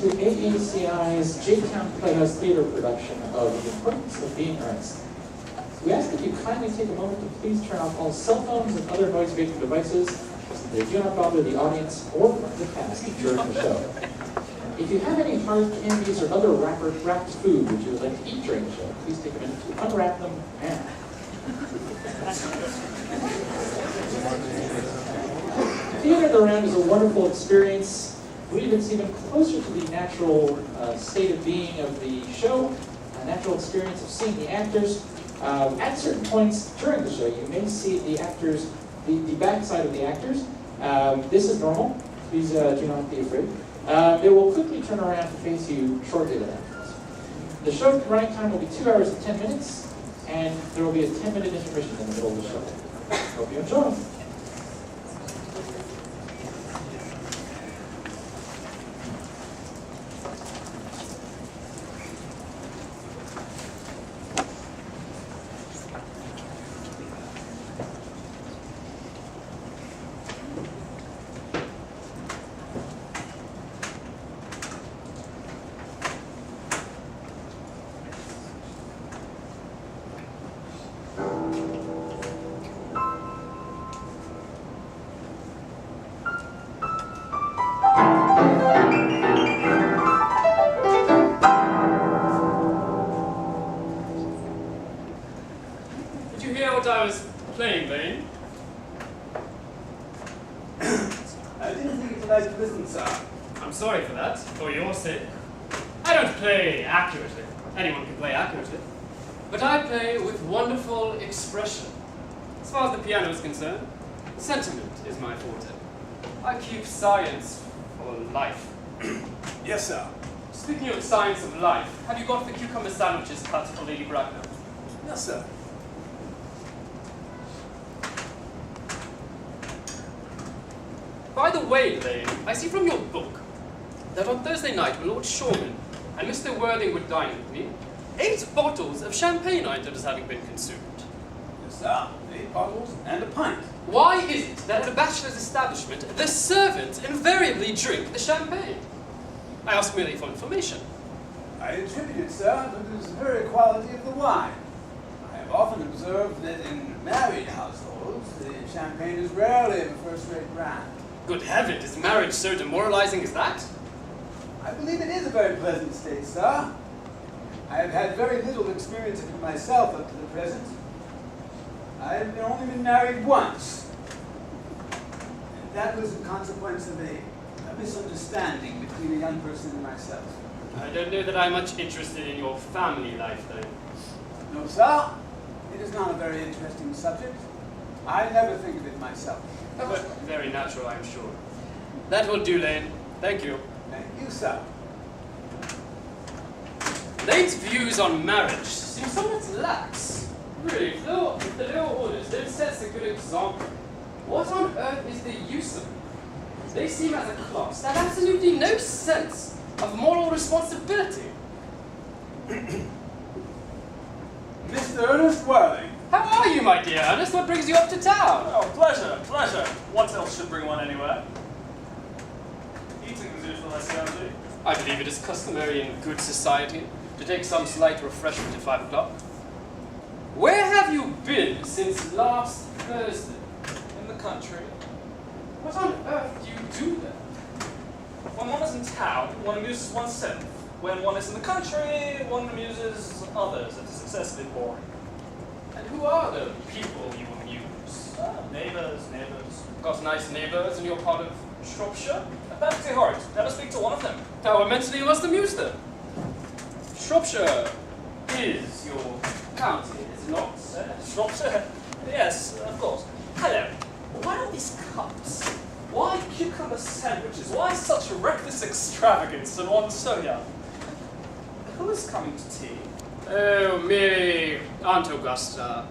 to AACI's J-Town Playhouse Theater production of The Importance of Being Earnest. We ask that you kindly take a moment to please turn off all cell phones and other noise-making devices so that they do not bother the audience or the cast during the show. If you have any hard candies or other wrapped food which you would like to eat during the show, please take a minute to unwrap them now. Theater in the Round is a wonderful experience. I believe it's even closer to the natural state of being of the show, a natural experience of seeing the actors. At certain points during the show, you may see the actors, the backside of the actors. This is normal. Please do not be afraid. They will quickly turn around to face you shortly thereafter. The show running time will be 2 hours and 10 minutes, and there will be a 10-minute intermission in the middle of the show. Hope you enjoy. I was playing, Lane. I didn't think it nice to listen, sir. I'm sorry for that, for your sake. I don't play accurately. Anyone can play accurately. But I play with wonderful expression. As far as the piano is concerned, sentiment is my forte. I keep science for life. Yes, sir. Speaking of the science of life, have you got the cucumber sandwiches cut for Lady Buxner? Yes, sir. By the way, Lane, I see from your book that on Thursday night when Lord Shorman and Mr. Worthing would dine with me, 8 bottles of champagne I entered as having been consumed. Yes, sir. 8 bottles and a pint. Why is it that at a bachelor's establishment, the servants invariably drink the champagne? I ask merely for information. I attribute it, sir, to the very quality of the wine. I have often observed that in married households, the champagne is rarely of a first-rate brand. Good heavens, is marriage so demoralizing as that? I believe it is a very pleasant state, sir. I have had very little experience of it myself up to the present. I have only been married once. And that was in consequence of a misunderstanding between a young person and myself. I don't know that I'm much interested in your family life, though. No, sir. It is not a very interesting subject. I never think of it myself. But very natural, I'm sure. That will do, Lane. Thank you. Thank you, sir. Lane's views on marriage seem somewhat lax. Really, if the lower orders don't set a good example, what on earth is the use of them? They seem as a class to have absolutely no sense of moral responsibility. Mr. Ernest Worthing. How are you, my dear Ernest? What brings you up to town? Oh, pleasure, pleasure. What else should bring one anywhere? Eating as usual, I see. I believe it is customary in good society to take some slight refreshment at 5 o'clock. Where have you been since last Thursday? In the country. What on earth do you do there? When one is in town, one amuses oneself. When one is in the country, one amuses others. It is excessively boring. And who are the people you amuse? Neighbours. Got nice neighbours in your part of Shropshire? That's the heart. Let us speak to one of them. How immensely you must amuse them. Shropshire is your county, is it not? Shropshire? Yes, of course. Hello. Why all these cups? Why cucumber sandwiches? Why such reckless extravagance in one so young? Who is coming to tea? Oh, merely Aunt Augusta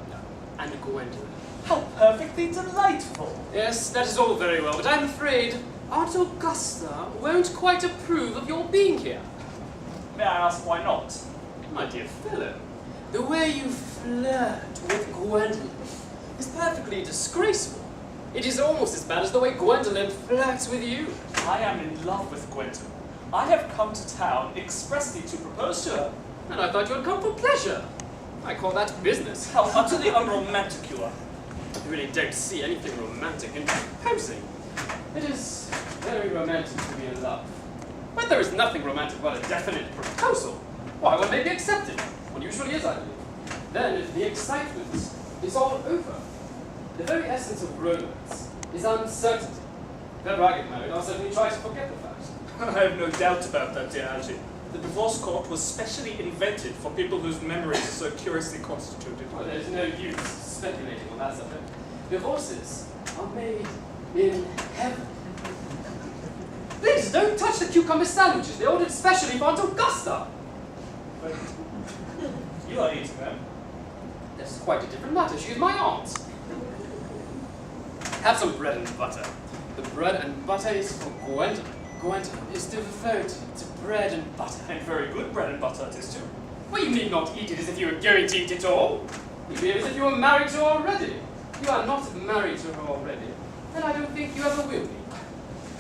and Gwendolyn. How perfectly delightful! Yes, that is all very well, but I'm afraid Aunt Augusta won't quite approve of your being here. May I ask why not? My dear fellow, the way you flirt with Gwendolyn is perfectly disgraceful. It is almost as bad as the way Gwendolyn flirts with you. I am in love with Gwendolyn. I have come to town expressly to propose to her. And I thought you had come for pleasure. I call that business. How utterly unromantic you are. I really don't see anything romantic in proposing. It is very romantic to be in love. But there is nothing romantic about a definite proposal. Why, one may be accepted. One usually is, I believe. Then the excitement is all over. The very essence of romance is uncertainty. If ever I get married, I'll certainly try to forget the fact. I have no doubt about that, dear Algie. The divorce court was specially invented for people whose memories are so curiously constituted. Well, there's no use speculating on that subject. Divorces are made in heaven. Please don't touch the cucumber sandwiches. They're ordered specially for Aunt Augusta. But you are eating them. That's quite a different matter. She is my aunt. Have some bread and butter. The bread and butter is for Gwendolyn. Gwendolyn is devoted to bread and butter. And very good bread and butter it is too. Well, you need not eat it as if you were going to eat it all. You behave as if you were married to her already. You are not married to her already, and I don't think you ever will be.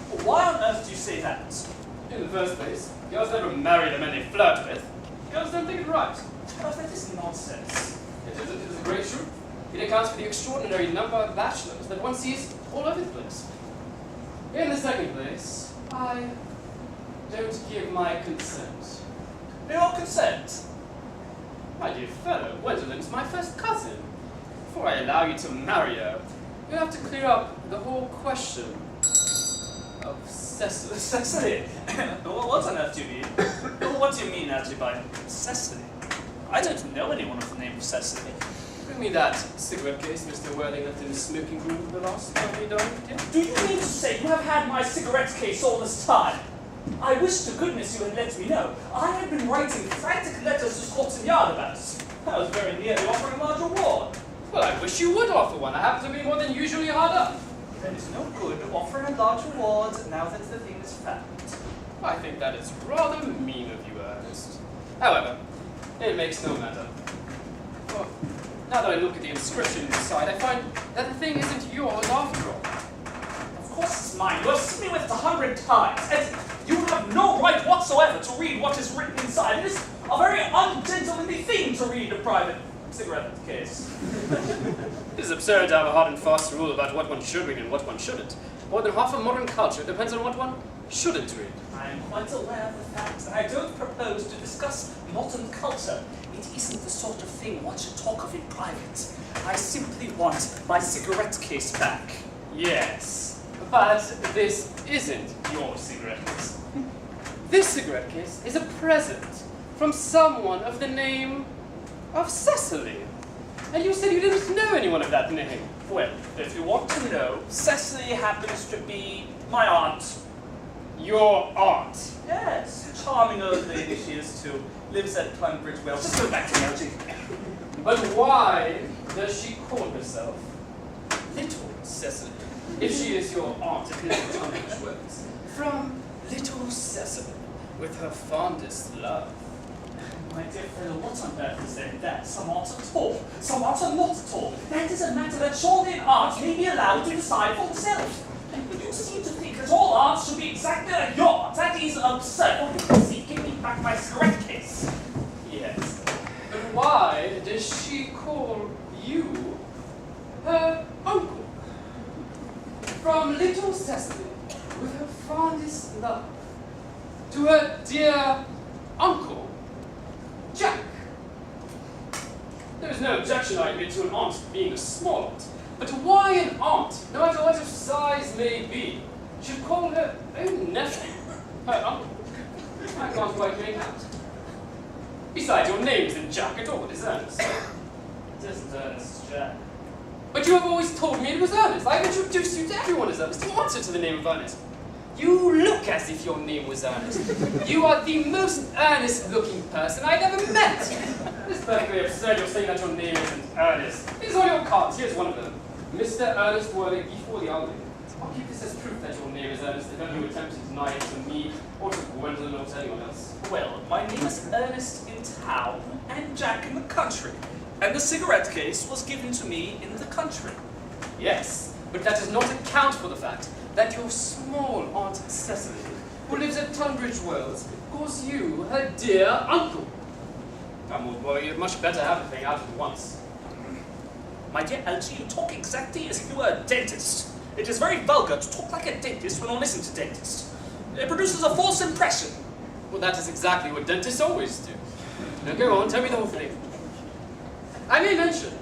Well, why on earth do you say that? In the first place, girls never marry the men they flirt with. Girls don't think it right. Oh, that is nonsense. It is a great truth. It accounts for the extraordinary number of bachelors that one sees all over the place. In the second place, I don't give my consent. Your consent? My dear fellow, Gwendolyn's my first cousin. Before I allow you to marry her, you have to clear up the whole question of Cecily. Cecily? What on earth do you mean? What do you mean, actually, by Cecily? I don't know anyone of the name of Cecily. Bring me that cigarette case Mr. Worthing left in the smoking room for the last time we dined with him. Do you mean to say you have had my cigarette case all this time? I wish to goodness you had let me know. I have been writing frantic letters to Scotland Yard about it. I was very nearly offering a large reward. Well, I wish you would offer one. I happen to be more than usually hard up. Then it's no good offering a large reward now that the thing is found. I think that is rather mean of you, Ernest. However, it makes no matter. Well, now that I look at the inscription inside, I find that the thing isn't yours after all. Of course it's mine. You have seen me with it 100 times. And you have no right whatsoever to read what is written inside. It is a very ungentlemanly thing to read a private cigarette case. It is absurd to have a hard and fast rule about what one should read and what one shouldn't. More than half of modern culture depends on what one shouldn't read. I am quite aware of the facts, and I don't propose to discuss modern culture. It isn't the sort of thing one should talk of in private. I simply want my cigarette case back. Yes, but this isn't your cigarette case. This cigarette case is a present from someone of the name of Cecily. And you said you didn't know anyone of that name. Well, if you want to know, Cecily happens to be my aunt. Your aunt. Yes, charming old lady she is too. Lives at Plunbridge Wells. Just go back to Melty. But why does she call herself Little Cecily? If she is your aunt at Little Tunbridge Wells. From Little Cecily, with her fondest love. My dear fellow, what on earth is there in that? Some aren't at all. Some aren't not at all. That is a matter that surely an aunt may be allowed to decide for herself. But you seem to think that all aunts should be exactly like your aunt. That is absurd. Well, you can see, give me back my cigarette case. Yes. But why does she call you her uncle? From Little Cecily, with her fondest love, to her dear uncle, Jack. There is no objection, I admit, to an aunt being a small aunt. But why an aunt, no matter what her size may be, should call her own nephew her uncle? I can't quite make out. Besides, your name isn't Jack at all, it is Ernest. It isn't Ernest, Jack. But you have always told me it was Ernest. I've introduced you to everyone as Ernest. You answer to the name of Ernest. You look as if your name was Ernest. You are the most earnest-looking person I've ever met. It's perfectly absurd you're saying that your name isn't Ernest. These are your cards. Here's one of them. Mr. Ernest Worthing before the Aldi. I'll keep this as proof that your name is Ernest if ever you attempt to deny it to me, or to Gwendolyn, or to anyone else. Well, my name is Ernest in town and Jack in the country. And the cigarette case was given to me in the country. Yes, but that does not account for the fact that your small Aunt Cecily who lives at Tunbridge Wells, calls you her dear uncle. Come on, boy, you'd much better have the thing out at once. My dear Algy, you talk exactly as if you were a dentist. It is very vulgar to talk like a dentist when one isn't a dentist. It produces a false impression. Well, that is exactly what dentists always do. Now go on, tell me the whole thing. I may mention,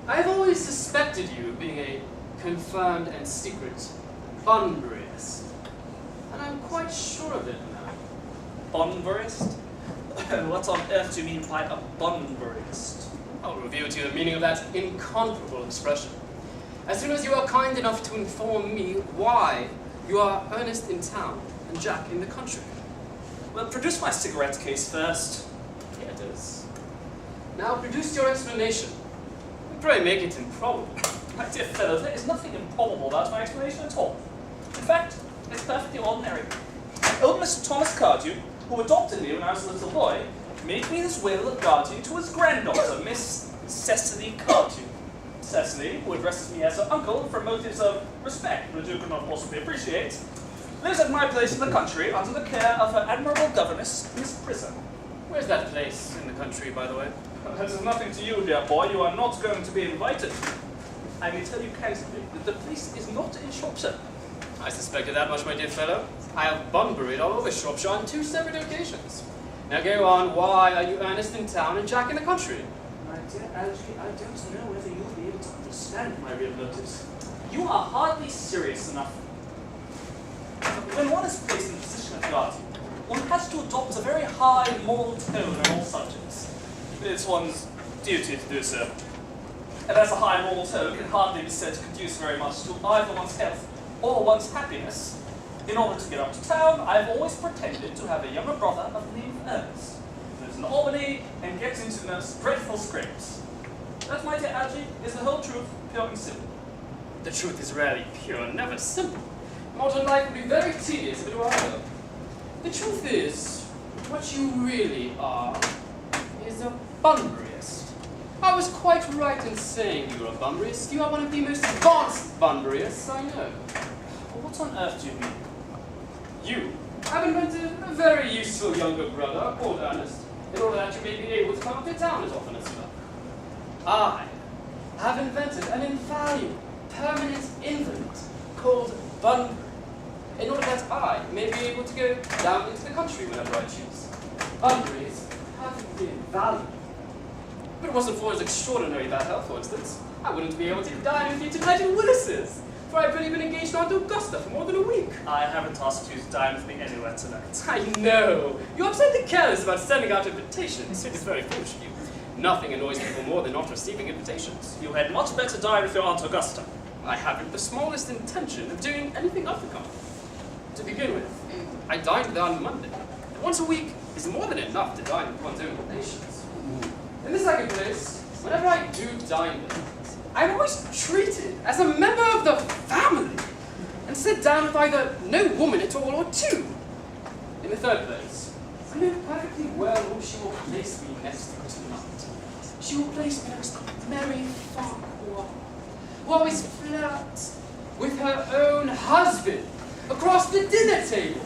I have always suspected you of being a confirmed and secret Bunburyist. And I'm quite sure of it now. Bunburyist? What on earth do you mean by a Bunburyist? I'll reveal to you the meaning of that incomparable expression as soon as you are kind enough to inform me why you are Earnest in town and Jack in the country. Well, produce my cigarette case first. Here it is. Now produce your explanation. Pray make it improbable. My dear fellow, there is nothing improbable about my explanation at all. In fact, it's perfectly ordinary. Old Mr. Thomas Cardew, who adopted me when I was a little boy, made me his will of guardian to his granddaughter, Miss Cecily Cardew. Cecily, who addresses me as her uncle from motives of respect, which you cannot possibly appreciate, lives at my place in the country under the care of her admirable governess, Miss Prism. Where's that place in the country, by the way? That is nothing to you, dear boy. You are not going to be invited. I may tell you candidly that the place is not in Shropshire. I suspected that much, my dear fellow. I have Bunburied all over Shropshire on 2 separate occasions. Now go on, why are you Earnest in town and Jack in the country? My dear Algy, I don't know whether you'll be able to understand my real motives. You are hardly serious enough. When one is placed in the position of guardian, one has to adopt a very high moral tone on all subjects. It's one's duty to do so. And as a high moral tone can hardly be said to conduce very much to either one's health or one's happiness, in order to get up to town, I've always pretended to have a younger brother of the name of Earnest, who lives in Albany and gets into the most dreadful scrapes. That, my dear Algy, is the whole truth, pure and simple. The truth is rarely pure, never simple. Modern life would be very tedious if it were either. The truth is, what you really are is a Bunburyist. I was quite right in saying you're a Bunburyist. You are one of the most advanced Bunburyists I know. What on earth do you mean? You have invented a very useful younger brother called Earnest, in order that you may be able to come up to town as often as you like. I have invented an invaluable, permanent invalid called Bunbury, in order that I may be able to go down into the country whenever I choose. Bunbury is perfectly invaluable. If it wasn't for his extraordinary bad health, for instance, I wouldn't be able to dine with you tonight at Willis's, for I've really been engaged to Aunt Augusta for more than a week. I haven't asked you to dine with me anywhere tonight. I know. You're absurdly careless about sending out invitations. It is very foolish of you. Nothing annoys people more than not receiving invitations. You had much better dine with your Aunt Augusta. I haven't the smallest intention of doing anything of the kind. To begin with, I dined with her on Monday. Once a week is more than enough to dine with one's own relations. In the second place, whenever I do dine with her, I'm always treated as a member of the family and sit down with either no woman at all or 2. In the third place, I know perfectly well who she will place me next to tonight. She will place me next to Mary Farquhar, who always flirts with her own husband across the dinner table.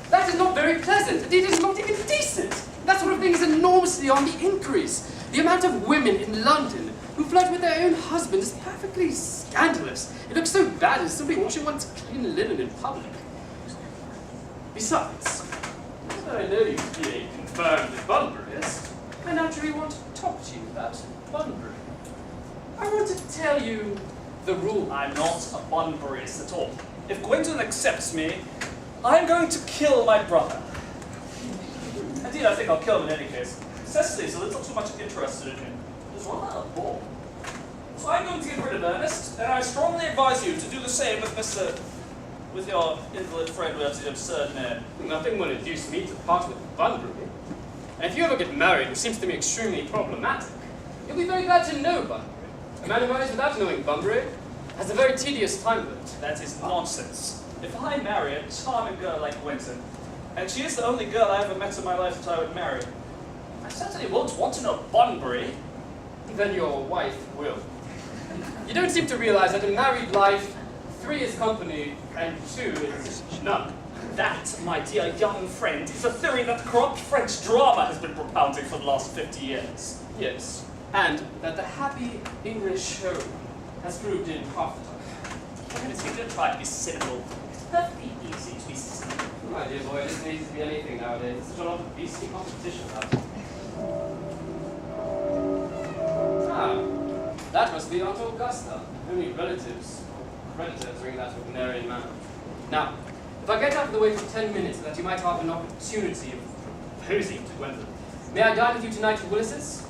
That is not very pleasant, indeed it is not even decent. That sort of thing is enormously on the increase. The amount of women in London who flirt with their own husband is perfectly scandalous. It looks so bad as simply washing one's clean linen in public. Besides, now that I know you to be a confirmed Bunburyist, I naturally want to talk to you about Bunbury. I want to tell you the rule. I'm not a Bunburyist at all. If Gwendolyn accepts me, I'm going to kill my brother. Indeed, I think I'll kill him in any case. Cecily's a little too much interested in him. He's rather a bore. So I'm going to get rid of Earnest, and I strongly advise you to do the same with your invalid friend who has the absurd name. Nothing will induce me to part with Bunbury. And if you ever get married, which seems to me extremely problematic, you'll be very glad to know Bunbury. A man who marries without knowing Bunbury has a very tedious time of it. That is nonsense. If I marry a charming girl like Gwendolyn, and she is the only girl I ever met in my life that I would marry, I certainly won't want to know Bunbury. Then your wife will. You don't seem to realize that in married life, 3 is company and 2 is none. That, my dear young friend, is a theory that corrupt French drama has been propounding for the last 50 years. Yes, and that the happy English show has proved in half the time. For goodness sake, don't try to be cynical. It's perfectly easy to be cynical. My dear boy, it isn't easy to be anything nowadays. There's such a lot of beastly competition out there. That must be Aunt Augusta. Only relatives or creditors ring that Wagnerian manner. Now, if I get out of the way for 10 minutes so that you might have an opportunity of proposing to Gwendolyn, may I dine with you tonight at Willis's?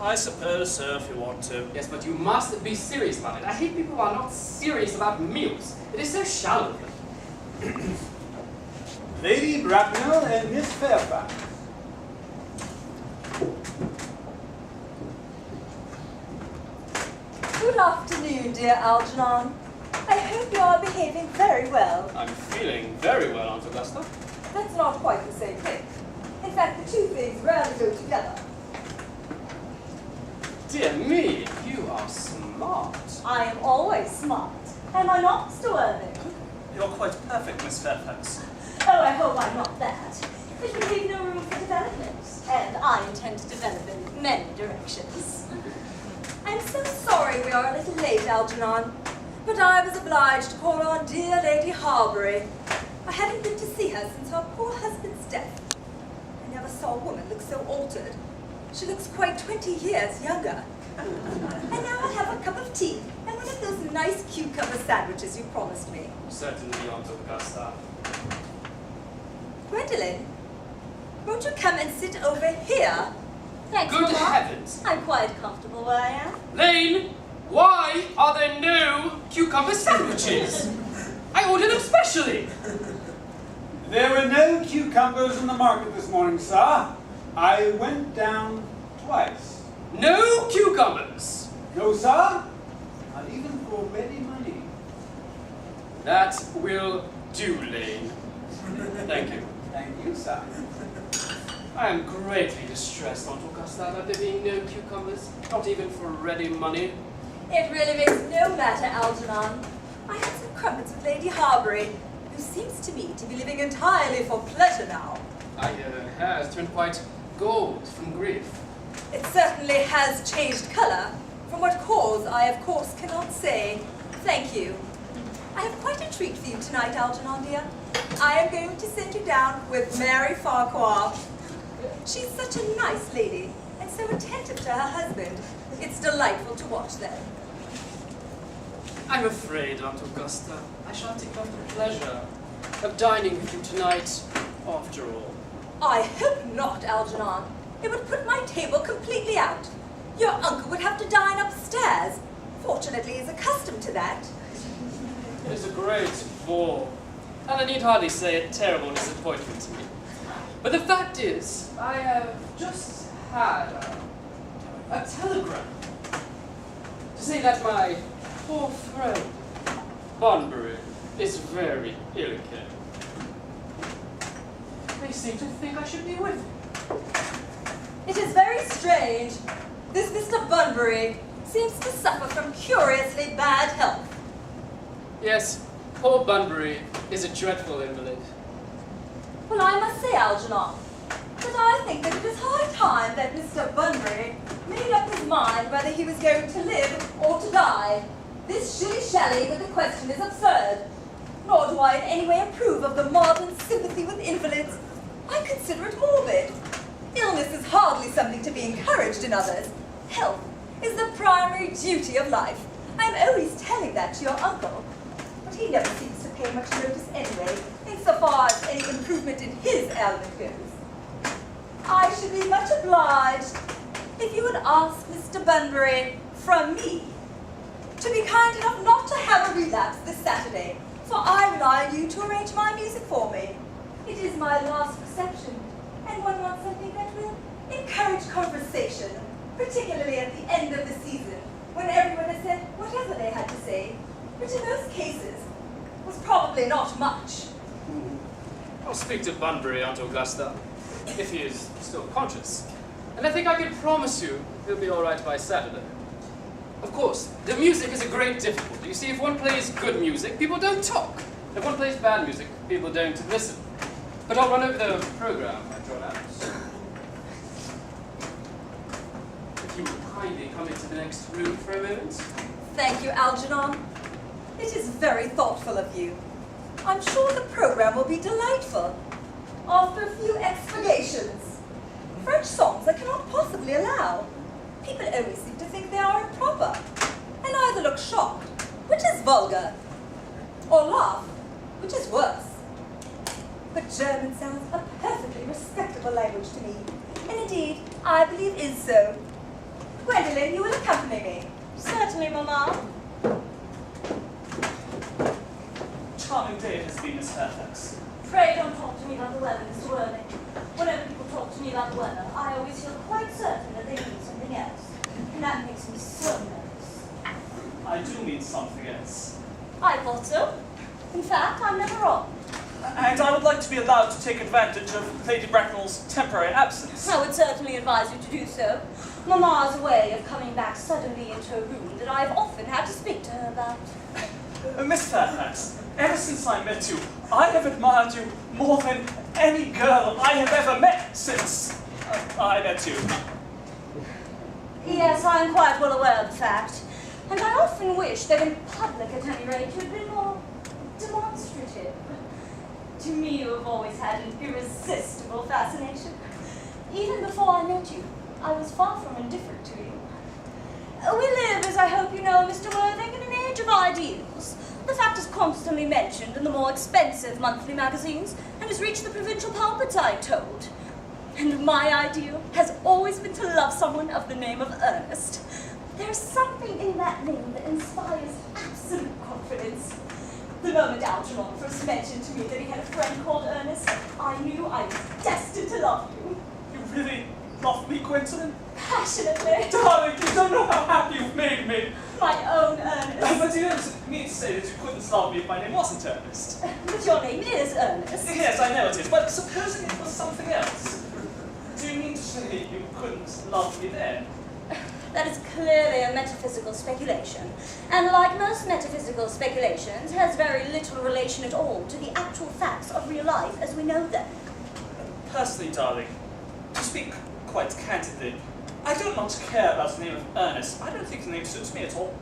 I suppose so, if you want to. Yes, but you must be serious about it. I hate people who are not serious about meals. It is so shallow. Lady Bracknell and Miss Fairfax. Good afternoon, dear Algernon. I hope you are behaving very well. I'm feeling very well, Aunt Augusta. That's not quite the same thing. In fact, the two things rarely go together. Dear me, you are smart. I am always smart. Am I not, Mr. Worthing? You're quite perfect, Miss Fairfax. Oh, I hope I'm not that. It would leave no room for development. And I intend to develop in many directions. I'm so sorry we are a little late, Algernon. But I was obliged to call on dear Lady Harbury. I haven't been to see her since her poor husband's death. I never saw a woman look so altered. She looks quite 20 years younger. And now I'll have a cup of tea and one of those nice cucumber sandwiches you promised me. Certainly, Aunt Augusta. Gwendolyn, won't you come and sit over here? Thanks, Good Mama. heavens! I'm quite comfortable where I am. Lane, why are there no cucumber sandwiches? I ordered them specially. There were no cucumbers in the market this morning, sir. I went down twice. No cucumbers. No, sir. Not even for ready money. That will do, Lane. Thank you. Thank you, sir. I am greatly distressed, Aunt Augusta, about there being no cucumbers, not even for ready money. It really makes no matter, Algernon. I had some crumpets with Lady Harbury, who seems to me to be living entirely for pleasure now. I hear her hair has turned quite gold from grief. It certainly has changed colour. From what cause, I of course cannot say. Thank you. I have quite a treat for you tonight, Algernon dear. I am going to send you down with Mary Farquhar. She's such a nice lady, and so attentive to her husband. It's delightful to watch them. I'm afraid, Aunt Augusta, I shan't take off the pleasure of dining with you tonight, after all. I hope not, Algernon. It would put my table completely out. Your uncle would have to dine upstairs. Fortunately, he's accustomed to that. It is a great bore, and I need hardly say a terrible disappointment to me. But the fact is, I have just had a telegram to say that my poor friend, Bunbury, is very ill again. They seem to think I should be with him. It is very strange. This Mr. Bunbury seems to suffer from curiously bad health. Yes, poor Bunbury is a dreadful invalid. Well, I must say, Algernon, that I think that it is high time that Mr. Bunbury made up his mind whether he was going to live or to die. This shilly-shally with the question is absurd. Nor do I in any way approve of the modern sympathy with invalids. I consider it morbid. Illness is hardly something to be encouraged in others. Health is the primary duty of life. I'm always telling that to your uncle. But he never seems to pay much notice anyway, insofar as any improvement in his ailment goes. I should be much obliged if you would ask Mr. Bunbury from me to be kind enough not to have a relapse this Saturday, for I rely on you to arrange my music for me. It is my last reception, and one wants something that will encourage conversation, particularly at the end of the season, when everyone has said whatever they had to say, which in most cases was probably not much. I'll speak to Bunbury, Aunt Augusta, if he is still conscious. And I think I can promise you he'll be all right by Saturday. Of course, the music is a great difficulty. You see, if one plays good music, people don't talk. If one plays bad music, people don't listen. But I'll run over the program I drawn out. If you would kindly come into the next room for a moment. Thank you, Algernon. It is very thoughtful of you. I'm sure the program will be delightful. After a few explanations. French songs I cannot possibly allow. People always seem to think they are improper, and either look shocked, which is vulgar, or laugh, which is worse. But German sounds a perfectly respectable language to me, and indeed, I believe is so. Gwendolen, you will accompany me. Certainly, Mamma. Charming day it has been, Miss Fairfax. Pray don't talk to me about the weather, Mr. Worthing. Whenever people talk to me about the weather, I always feel quite certain that they mean something else. And that makes me so nervous. I do mean something else. I thought so. In fact, I'm never wrong. And I would like to be allowed to take advantage of Lady Bracknell's temporary absence. I would certainly advise you to do so. Mamma's way of coming back suddenly into a room that I've often had to speak to her about. Miss Fairfax, ever since I met you, I have admired you more than any girl I have ever met since I met you. Yes, I am quite well aware of the fact. And I often wish that in public, at any rate, you had been more demonstrative. To me, you have always had an irresistible fascination. Even before I met you, I was far from indifferent to you. We live, as I hope you know, Mr. Worthing, in an age of ideals. The fact is constantly mentioned in the more expensive monthly magazines and has reached the provincial pulpits, I'm told. And my ideal has always been to love someone of the name of Earnest. There's something in that name that inspires absolute confidence. The moment Algernon first mentioned to me that he had a friend called Earnest, I knew I was destined to love you. You really love me, Quentin? Passionately. Darling, you don't know how happy you've made me. My own Earnest. But you don't mean to say that you couldn't love me if my name wasn't Ernest. But your name is Earnest. Yes, I know it is, but supposing it was something else. Do you mean to say you couldn't love me then? That is clearly a metaphysical speculation, and like most metaphysical speculations, has very little relation at all to the actual facts of real life as we know them. Personally, darling, to speak quite candidly, I don't much care about the name of Ernest. I don't think the name suits me at all.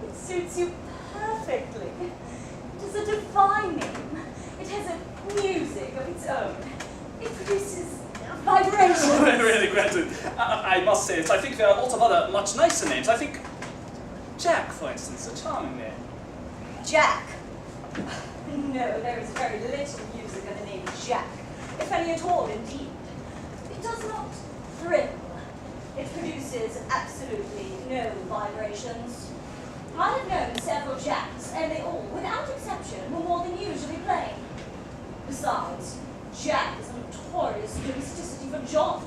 It suits you perfectly. It is a divine name. It has a music of its own. It produces vibrations. Really, Quentin, I must say that I think there are a lot of other much nicer names. I think Jack, for instance, a charming name. Jack. No, there is very little music in the name Jack, if any at all, indeed. It does not thrill. It produces absolutely no vibrations. I have known several Jacks, and they all, without exception, were more than usually plain. Besides, Jack is a notorious domesticity for John.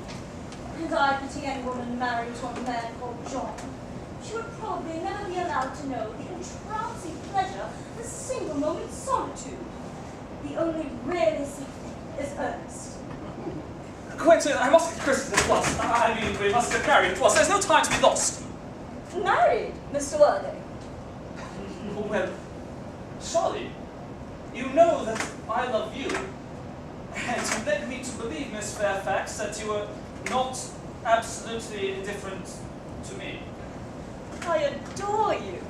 And I pity any woman married to a man called John. She would probably never be allowed to know the entrancing pleasure of a single moment's solitude. The only really something is Earnest. Quentin, I must get christened at once. I mean, we must get married at once. There's no time to be lost. Married, Mr. Worthing? Well, surely, you know that I love you. And you led me to believe, Miss Fairfax, that you were not absolutely indifferent to me. I adore you.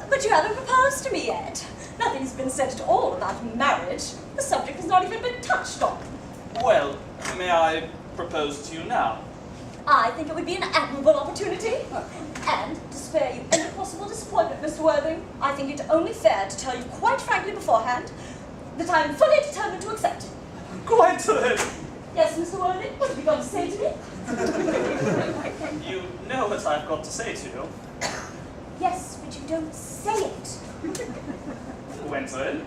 But you haven't proposed to me yet. Nothing's been said at all about marriage. The subject has not even been touched on. Well, may I propose to you now? I think it would be an admirable opportunity. And to spare you any possible disappointment, Mr. Worthing, I think it only fair to tell you quite frankly beforehand that I am fully determined to accept. Quentin! Yes, Mr. Worthing, what have you got to say to me? You know what I've got to say to you. Yes, but you don't say it. Quentin?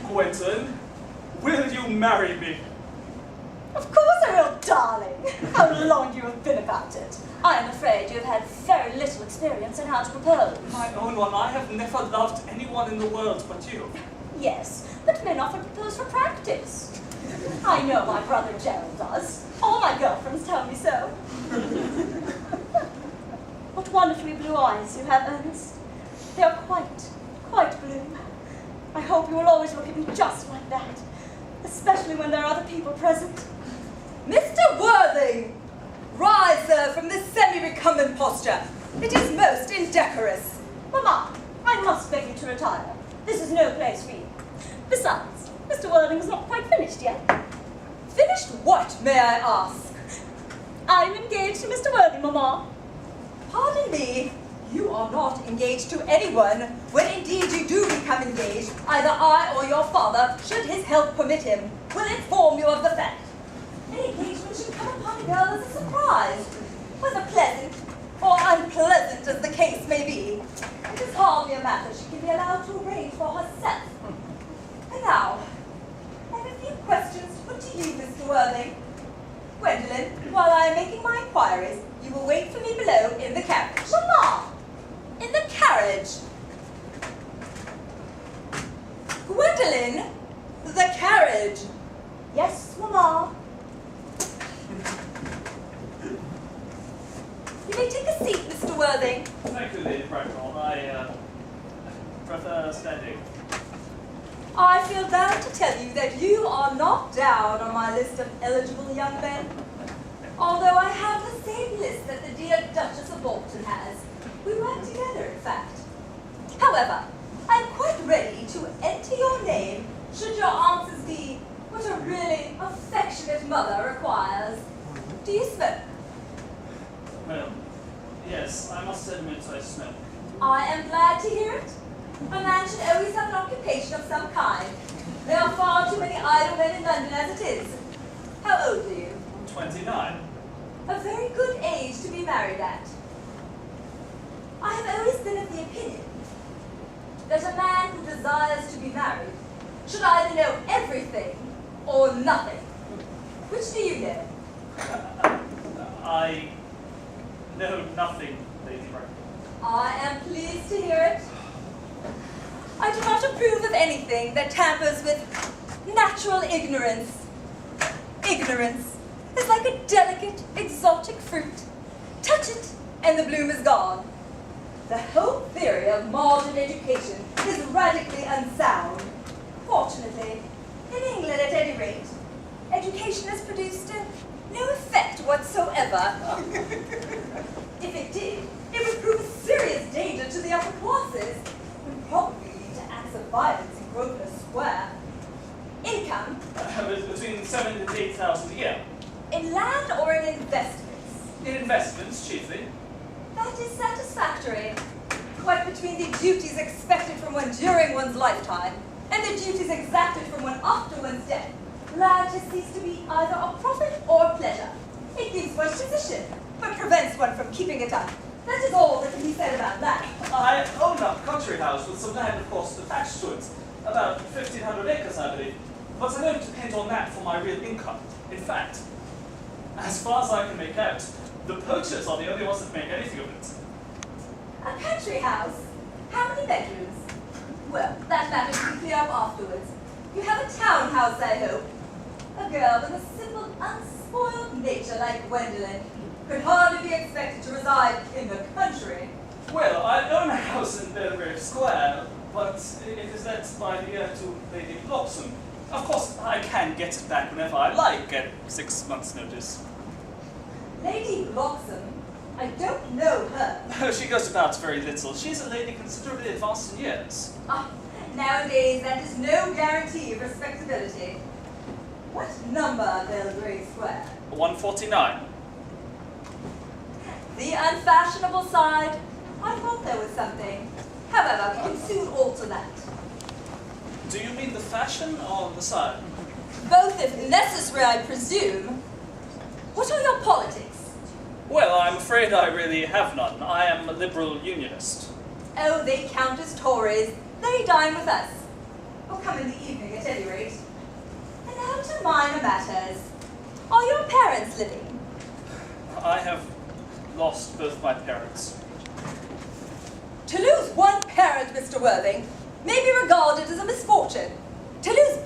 Quentin, will you marry me? Of course I will, darling. How long you have been about it. I am afraid you have had very little experience in how to propose. My own one, I have never loved anyone in the world but you. Yes, but men often propose for practice. I know my brother Gerald does. All my girlfriends tell me so. What wonderfully blue eyes you have, Ernest. They are quite Bloom. I hope you will always look at me just like that, especially when there are other people present. Mr. Worthing! Rise, sir, from this semi-recumbent posture. It is most indecorous. Mamma, I must beg you to retire. This is no place for you. Besides, Mr. Worthing's not quite finished yet. Finished what, may I ask? I'm engaged to Mr. Worthing, Mamma. Pardon me, you are not engaged to anyone. When indeed you do become engaged, either I or your father, should his health permit him, will inform you of the fact. An engagement should come upon a girl as a surprise, whether pleasant or unpleasant as the case may be. It is hardly a matter she can be allowed to arrange for herself. And now, I have a few questions to put to you, Mr. Worthing. Gwendolen, while I am making my inquiries, you will wait for me below in the carriage. Mamma! In the carriage. Gwendolen, the carriage. Yes, Mamma. You may take a seat, Mr. Worthing. Thank you, Lady Bracknell. I prefer standing. I feel bound to tell you that you are not down on my list of eligible young men. Although I have the same list that the dear Duchess of Bolton has. We work together, in fact. However, I'm quite ready to enter your name should your answers be what a really affectionate mother requires. Do you smoke? Well, yes, I must admit I smoke. I am glad to hear it. A man should always have an occupation of some kind. There are far too many idle men in London as it is. How old are you? 29. A very good age to be married at. I have always been of the opinion that a man who desires to be married should either know everything or nothing. Which do you know? I know nothing, Lady Bracknell. I am pleased to hear it. I do not approve of anything that tampers with natural ignorance. Ignorance is like a delicate, exotic fruit. Touch it, and the bloom is gone. The whole theory of modern education is radically unsound. Fortunately, in England at any rate, education has produced no effect whatsoever. If it did, it would prove a serious danger to the upper classes, and probably lead to acts of violence in Grosvenor Square. Income, Between 7,000 and 8,000 a year. in land or in investments. In investments, chiefly. That is satisfactory. Quite between the duties expected from one during one's lifetime and the duties exacted from one after one's death, land has ceased to be either a profit or a pleasure. It gives one position, but prevents one from keeping it up. That is all that can be said about land. I own a country house with some land, of course, attached to it. About 1,500 acres, I believe. But I don't depend on that for my real income. In fact, as far as I can make out, the poachers are the only ones that make anything of it. A country house? How many bedrooms? Well, that matter can be cleared up afterwards. You have a townhouse, I hope. A girl with a simple, unspoiled nature like Gwendolen could hardly be expected to reside in the country. Well, I own a house in Belgrave Square, but it is let by the year to Lady Buxner. Of course, I can get it back whenever I like at 6 months' notice. Lady Bloxham? I don't know her. She goes about very little. She's a lady considerably advanced in years. Ah, nowadays that is no guarantee of respectability. What number Belgrave Square? 149. The unfashionable side? I thought there was something. However, we can soon alter that. Do you mean the fashion or the side? Both if necessary, I presume. What are your politics? Well, I'm afraid I really have none. I am a liberal unionist. Oh, they count as Tories. They dine with us. Or come in the evening at any rate. And now to minor matters. Are your parents living? I have lost both my parents. To lose one parent, Mr. Worthing, may be regarded as a misfortune. To lose